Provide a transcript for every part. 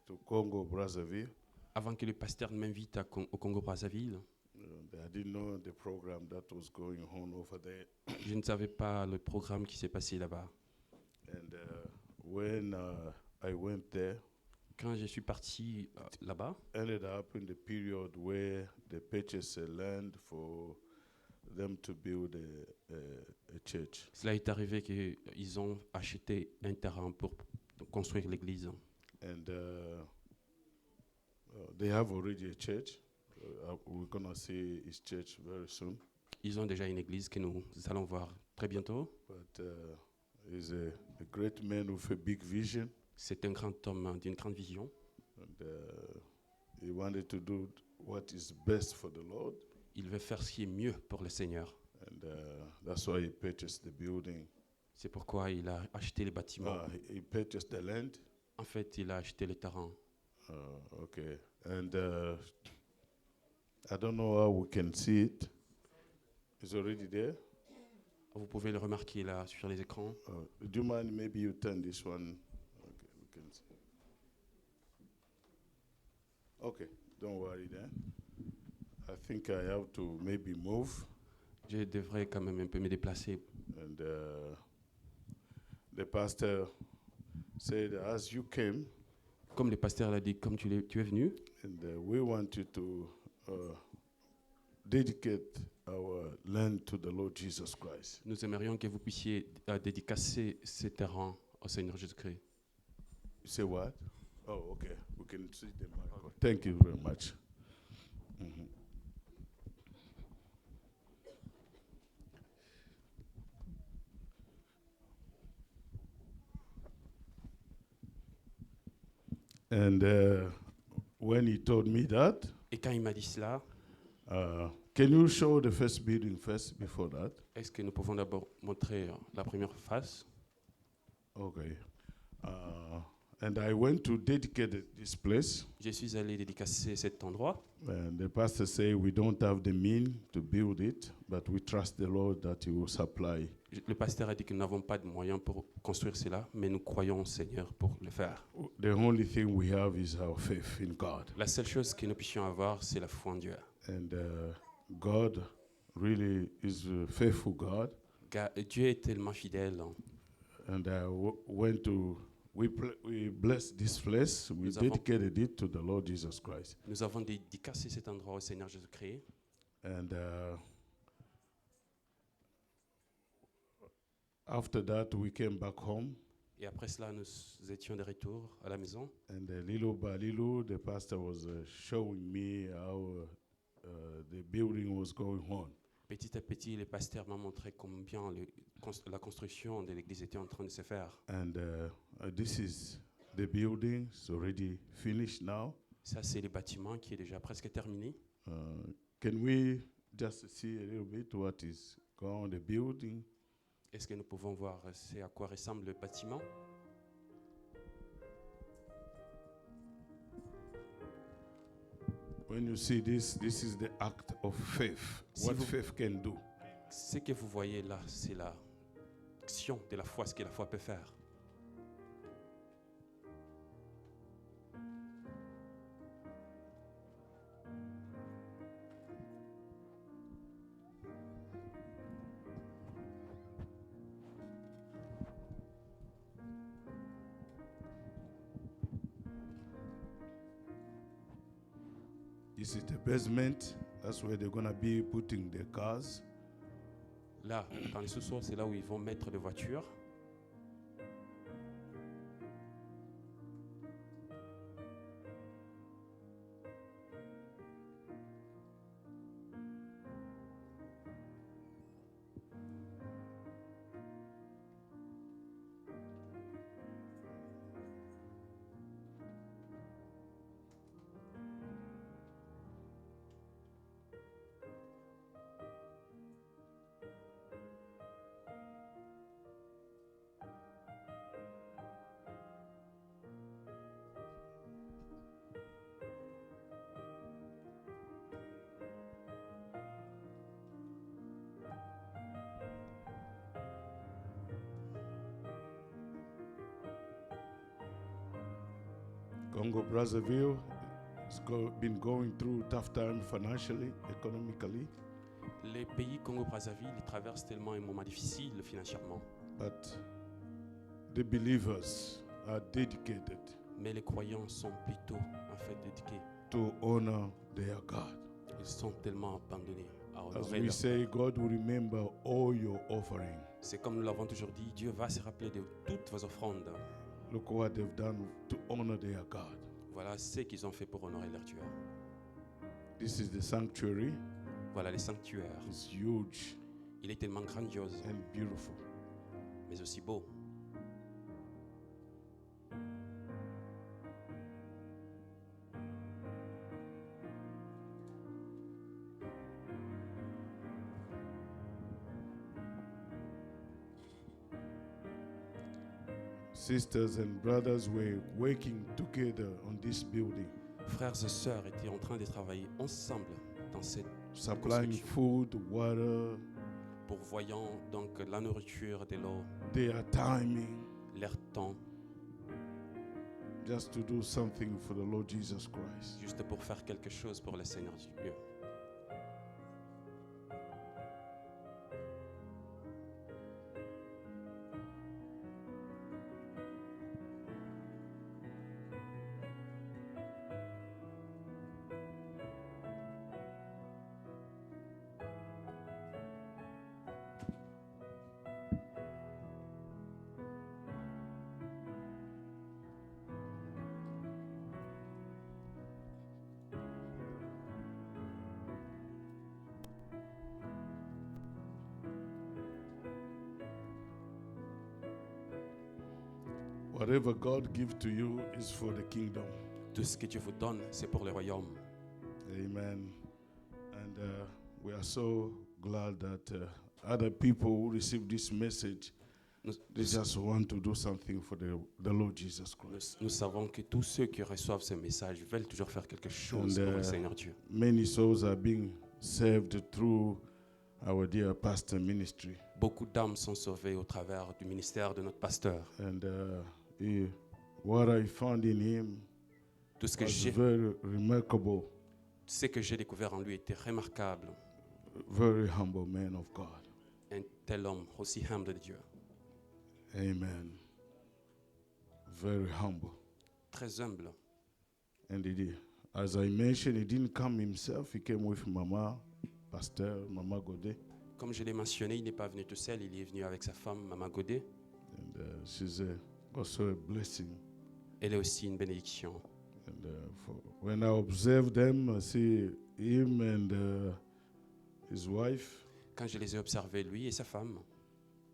to Congo Brazzaville. Avant que le pasteur ne m'invite au Congo-Brazzaville, I didn't know the program that was going on over there. je ne savais pas le programme qui s'est passé là-bas. And when I went there, Quand je suis parti là-bas, ended up in the period where they purchased a land for them to build a church. cela est arrivé qu'ils ont acheté un terrain pour construire l'église. And they have already a church. We're going to see his church very soon. Ils ont déjà une église que nous allons voir très bientôt. But he's a great man with a big vision. C'est un grand homme d'une grande vision. And he wanted to do what is best for the Lord. Il veut faire ce qui est mieux pour le Seigneur. And that's why he purchased the building. C'est pourquoi il a acheté les bâtiments. He purchased the land. En fait, il a acheté le terrain. Okay. And I don't know how we can see it. It's already there. Vous pouvez le remarquer là sur les écrans. Do you mind maybe you turn this one? Okay, we can see. Okay, don't worry then. I think I have to maybe move. Je devrais quand même un peu me déplacer. And the pastor said, as you came, Comme le pasteur l'a dit, comme tu es venu, and we want you to dedicate our land to the Lord Jesus Christ. nous aimerions que vous puissiez dédicacer ces terrains au Seigneur Jésus-Christ. You say what? Oh, okay. We can see the mic. Thank you very much. Mhm. And when he told me that, Et quand il m'a dit cela, can you show the first building first before that? est-ce que nous pouvons d'abord montrer la première face? Okay. And I went to dedicate this place. Je suis allé dédicacer cet endroit. And the pastor said, we don't have the means to build it, but we trust the Lord that he will supply. Le pasteur a dit que nous n'avons pas de moyens pour construire cela, mais nous croyons au Seigneur pour le faire. The only thing we have is our faith in God. La seule chose que nous puissions avoir, c'est la foi en Dieu. And God really is a faithful God. Dieu est tellement fidèle. And we blessed this place. We dedicated it to the Lord Jesus Christ. Nous avons dédicacé cet endroit au Seigneur Jésus-Christ. And after that, we came back home. Et après cela, nous étions de retour à la maison. And little by little, the pastor was showing me how the building was going on. Petit à petit, le pasteur m'a montré combien la construction de l'église était en train de se faire. And this is the building. It's already finished now. Ça, c'est le bâtiment qui est déjà presque terminé. Can we just see a little bit what is going on the building? Est-ce que nous pouvons voir à quoi ressemble le bâtiment? When you see this is the act of faith. What faith can do. Ce que vous voyez là, c'est l'action de la foi, ce que la foi peut faire. This is the basement. That's where they're going to be putting their cars. Là, dans les sous-sols, c'est là où ils vont mettre les voitures. Congo Brazzaville has been going through tough time financially, economically, Les pays Congo-Brazzaville ils traversent tellement un moment difficile financièrement, but the believers are dedicated mais les croyants sont plutôt en fait dédiés. to honor their God. Ils sont tellement abandonnés à As honorer we leur. say, God will remember all your offering. C'est comme nous l'avons toujours dit, Dieu va se rappeler de toutes vos offrandes. Look what they've done to honor their God. Voilà ce qu'ils ont fait pour honorer leur Dieu. This is the sanctuary. Voilà les sanctuaires. It's huge Il est tellement grandiose, and beautiful. mais aussi beau. Sisters and brothers were working together on this building, Frères et sœurs étaient en train de travailler ensemble dans cette supplying construction, food, water, pourvoyant donc la nourriture, de l'eau, their timing, leur temps, just to do something for the Lord Jesus Christ. juste pour faire quelque chose pour le Seigneur Dieu. Whatever God gives to you is for the kingdom. Tout ce que Dieu vous donne, c'est pour le royaume. Amen. And we are so glad that other people who receive this message, Nous, they just want to do something for the Lord Jesus Christ. nous savons que tous ceux qui reçoivent ce message veulent toujours faire quelque chose And, pour le Seigneur Dieu. Many souls are being saved through our dear pastor ministry. Beaucoup d'âmes sont sauvées au travers du ministère de notre pasteur. And what I found in him Tout ce que was j'ai, very remarkable, ce que j'ai découvert en lui était remarquable. very humble man of God. Un tel homme aussi humble de Dieu, Amen. Very humble. très humble. And as I mentioned, he didn't come himself. He came with Mama, Pastor Mama Godet. Comme je l'ai mentionné, il n'est pas venu tout seul, il est venu avec sa femme, Maman Godet. And she's also a blessing. Elle est aussi une bénédiction. And when I observe them, I see him and his wife. Quand je les ai observés, lui et sa femme,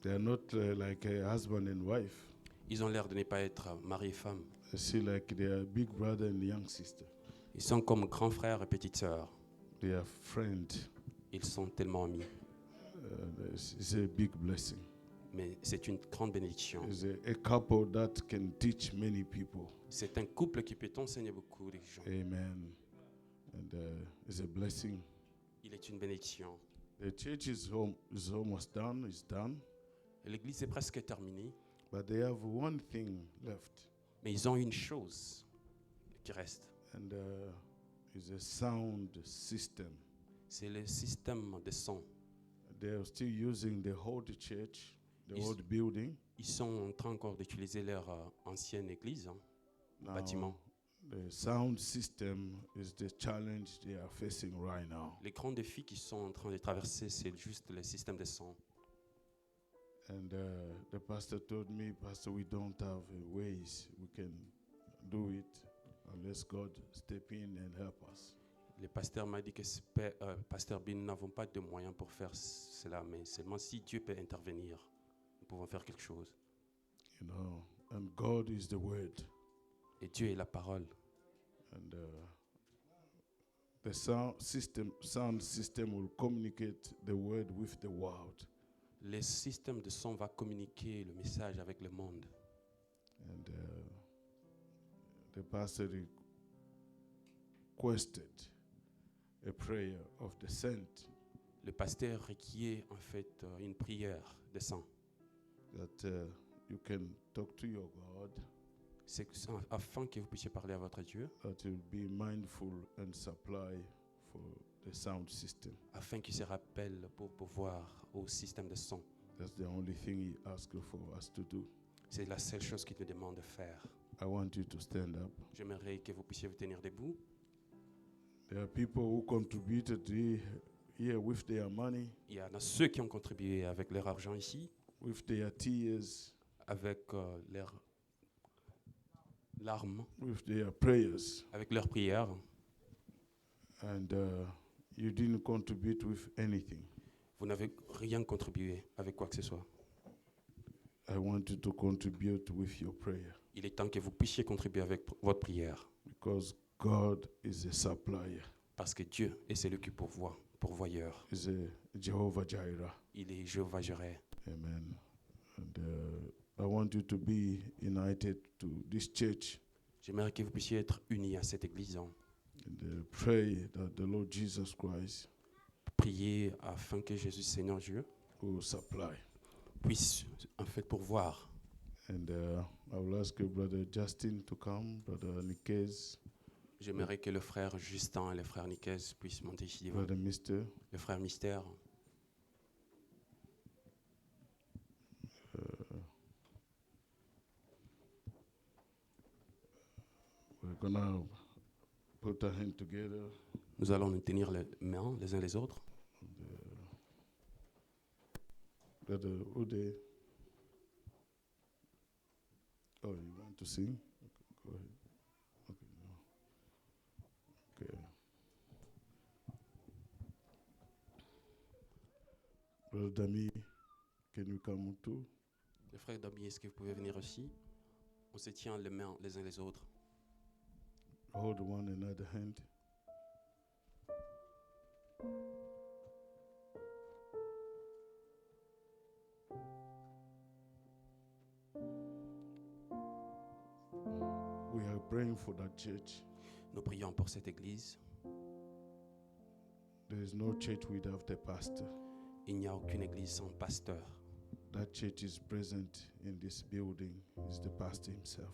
They are not like a husband and wife. ils ont l'air de ne pas être mari et femme. I see like they are big brother and young sister. Ils sont comme grand frère et petite sœur. They are friends. Ils sont tellement amis. It's a big blessing. Mais c'est une grande bénédiction. It's a couple that can teach many people. C'est un couple qui peut enseigner beaucoup de gens. Amen. And it's a blessing. Il est une bénédiction. The church is almost done. It's done. L'église est presque terminée, But they have one thing left. mais ils ont une chose qui reste. And it's a sound system. C'est le système de son. They are still using the old church, the Is- old building. Ils sont en train encore d'utiliser leur ancienne église, Now, bâtiment. the sound system is the challenge they are facing right now. Les grands défis qu'ils sont en train de traverser, c'est juste le système de son. And the pastor told me, Pastor, we don't have ways we can do it unless God step in and help us. Le pasteur m'a dit que, pasteur Bin, nous n'avons pas de moyens pour faire cela, mais seulement si Dieu peut intervenir, nous pouvons faire quelque chose. You know, and God is the word. Et Dieu est la parole. And the sound system will communicate the word with the world. Le système de son va communiquer le message avec le monde. And the pastor requested a prayer of the saint Le pasteur requiert en fait une prière de sang. that you can talk to your God C'est afin que vous puissiez parler à votre Dieu, that you'll be mindful and supply for the sound system. afin qu'il se rappelle pour pouvoir au système de son. That's the only thing he asks for us to do. C'est la seule chose qu'il nous demande de faire. I want you to stand up. J'aimerais que vous puissiez vous tenir debout. There are people who contributed here with their money, Il y en a ceux qui ont contribué avec leur argent ici, with their tears, avec leurs larmes, with their prayers, avec leurs prières. and you didn't contribute with anything. Vous n'avez rien contribué avec quoi que ce soit. I want you to contribute with your prayer, Il est temps que vous puissiez contribuer avec votre prière, because God is a supplier. parce que Dieu est celui qui pourvoyeur. He's a Jehovah Jireh. Il est Jéhovah Jireh. Amen. And I want you to be united to this church J'aimerais que vous puissiez être unis à cette église. and pray that the Lord Jesus Christ Prier afin que Jésus, Seigneur Dieu, will supply. puisse en fait pourvoir. And I will ask you, Brother Justin, to come, Brother Nikez, J'aimerais que le frère Justin et le frère Niquez puissent monter ici devant. Brother Mister. Le frère Mystère. We're gonna put our hand together. Nous allons nous tenir les mains les uns les autres. Brother Ude. Oh, you want to sing? Okay, go ahead. Okay, no. Okay. Brother Dami, can you come too? Le frère Dami, est-ce que vous pouvez venir aussi? On se tient les mains les uns les autres. Hold one another hand. We are praying for that church. Nous prions pour cette église. There is no church without a pastor. Il n'y a aucune église sans pasteur. That church is present in this building. Is the pastor himself.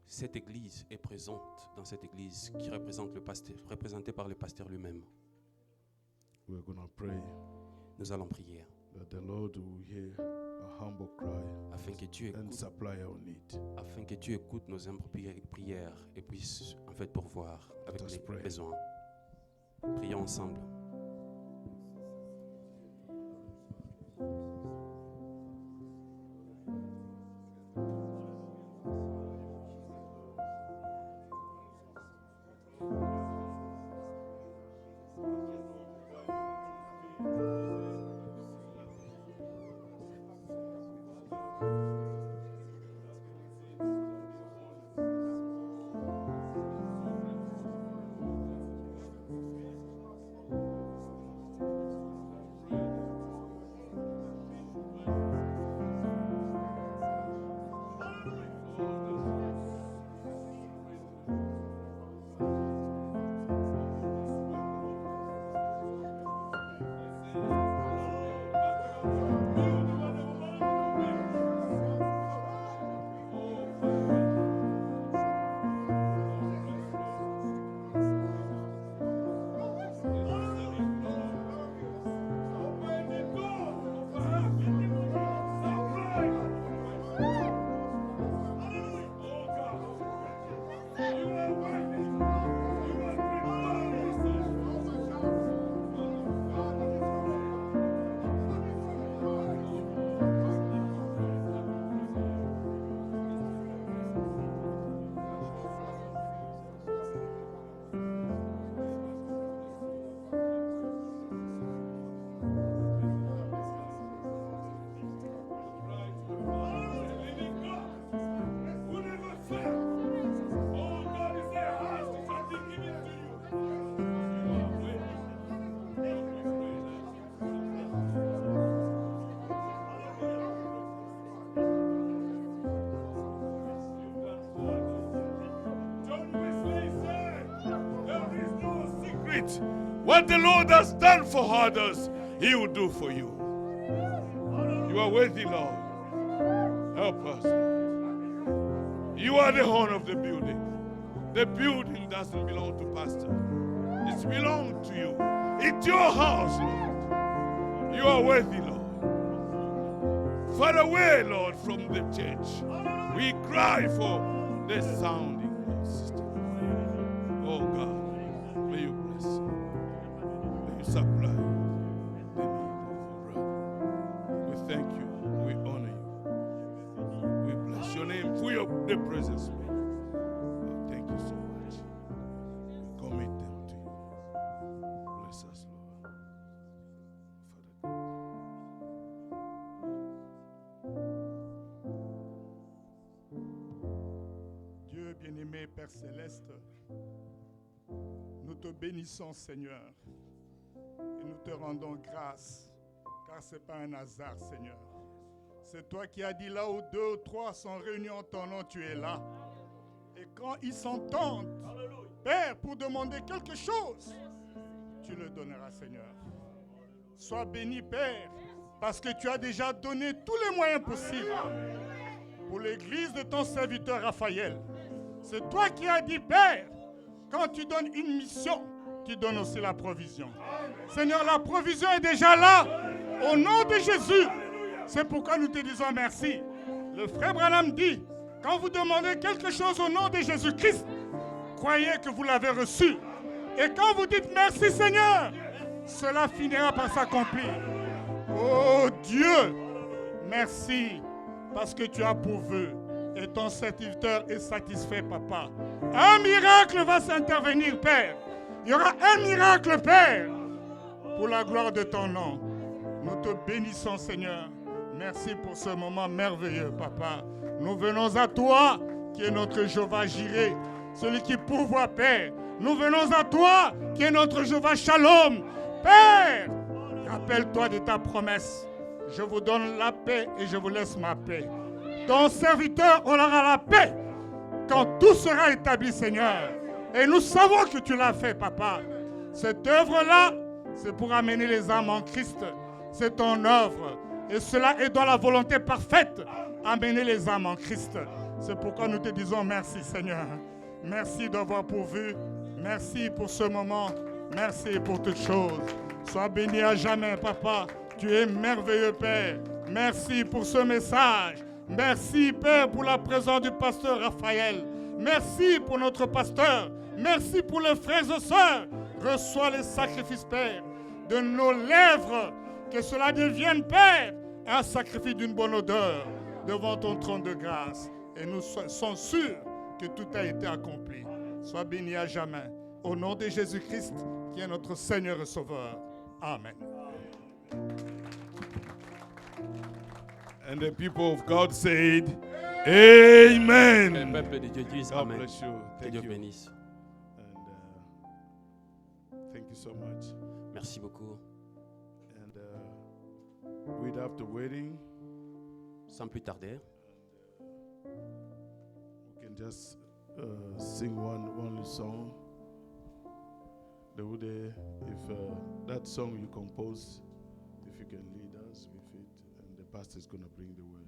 Cette église est présente dans cette église qui représente le pasteur, représentée par le pasteur lui-même. We're going to pray Nous allons prier that the Lord will hear a humble cry afin que Dieu and écoute, supply our need. afin que Dieu écoute nos humbles prières et puisse en fait pourvoir avec Let us les pray. besoins. Prions ensemble. What the Lord has done for others, He will do for you. You are worthy, Lord. Help us. You are the owner of the building. The building doesn't belong to pastor. It belongs to you. It's your house, Lord. You are worthy, Lord. Far away, Lord, from the church. We cry for the sounding system. Oh God, may you bless you. May you supply the need of your brother. We thank you. We honor you. We bless your name for the presence of you. Oh, thank you so much. We commit them to you. Bless us, Lord. Father God. Dieu bien-aimé, Père Céleste, nous te bénissons, Seigneur, et nous te rendons grâce, car ce n'est pas un hasard, Seigneur. C'est toi qui as dit là où 2 ou 3 sont réunis en ton nom, tu es là. Et quand ils s'entendent, Père, pour demander quelque chose, tu le donneras, Seigneur. Sois béni, Père, parce que tu as déjà donné tous les moyens possibles pour l'église de ton serviteur Raphaël. C'est toi qui as dit, Père, quand tu donnes une mission, tu donnes aussi la provision. Seigneur, la provision est déjà là, au nom de Jésus. C'est pourquoi nous te disons merci. Le frère Branham dit, quand vous demandez quelque chose au nom de Jésus-Christ, croyez que vous l'avez reçu. Et quand vous dites merci Seigneur, cela finira par s'accomplir. Oh Dieu, merci parce que tu as pourvu et ton serviteur est satisfait, Papa. Un miracle va s'intervenir, Père. Il y aura un miracle, Père, pour la gloire de ton nom. Nous te bénissons, Seigneur. Merci pour ce moment merveilleux, Papa. Nous venons à toi, qui est notre Jéhovah Jireh, celui qui pourvoit, Père. Nous venons à toi, qui est notre Jéhovah Shalom. Père, rappelle-toi de ta promesse. Je vous donne la paix et je vous laisse ma paix. Ton serviteur aura la paix quand tout sera établi, Seigneur. Et nous savons que tu l'as fait, Papa. Cette œuvre-là, c'est pour amener les âmes en Christ. C'est ton œuvre. Et cela est dans la volonté parfaite, amener les âmes en Christ. C'est pourquoi nous te disons merci, Seigneur. Merci d'avoir pourvu. Merci pour ce moment. Merci pour toutes choses. Sois béni à jamais, Papa. Tu es merveilleux, Père. Merci pour ce message. Merci, Père, pour la présence du pasteur Raphaël. Merci pour notre pasteur. Merci pour les frères et sœurs. Reçois les sacrifices, Père, de nos lèvres. Que cela devienne, Père, un sacrifice d'une bonne odeur devant ton trône de grâce. Et nous sommes sûrs que tout a été accompli. Sois béni à jamais. Au nom de Jésus-Christ, qui est notre Seigneur et Sauveur. Amen. And the people of God said, Amen. Le peuple de Dieu dit God Amen. bless you. Que Thank Dieu you. bénisse. And thank you so much. Merci beaucoup. And without waiting, Sans plus tarder, we can just sing one song. If that song you compose, if you can lead us with it, and the pastor is going to bring the word.